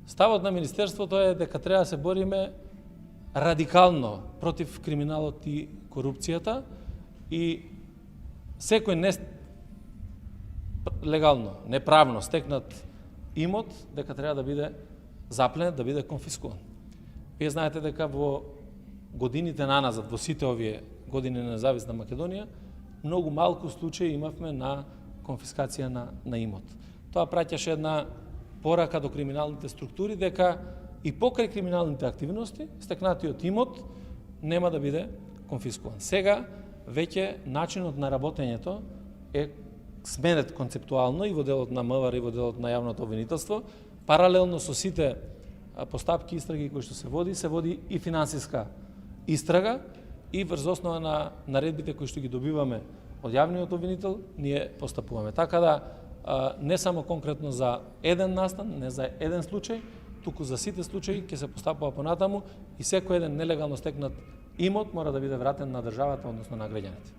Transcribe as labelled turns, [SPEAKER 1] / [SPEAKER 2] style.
[SPEAKER 1] Ставот на Министерството е дека треба да се бориме радикално против криминалот и корупцијата и секој легално, неправно стекнат имот, дека треба да биде запленет, да биде конфискуван. Вие знаете дека во годините наназад, во сите овие години на независна Македонија, многу малку случаи имавме на конфискација на имот. Тоа праќаше една порака до криминалните структури дека и покрај криминалните активности, стекнатиот имот нема да биде конфискуван. Сега веќе начинот на работењето е сменет концептуално и во делот на МВР и во делот на јавното обвинителство. Паралелно со сите постапки и истраги кои што се води и финансиска истрага и врз основа на наредбите кои што ги добиваме од јавниот обвинител, ние постапуваме. Така да не само конкретно за еден настан, не за еден случај, туку за сите случаи ќе се постапува понатаму и секој еден нелегално стекнат имот мора да биде вратен на државата, односно на граѓаните.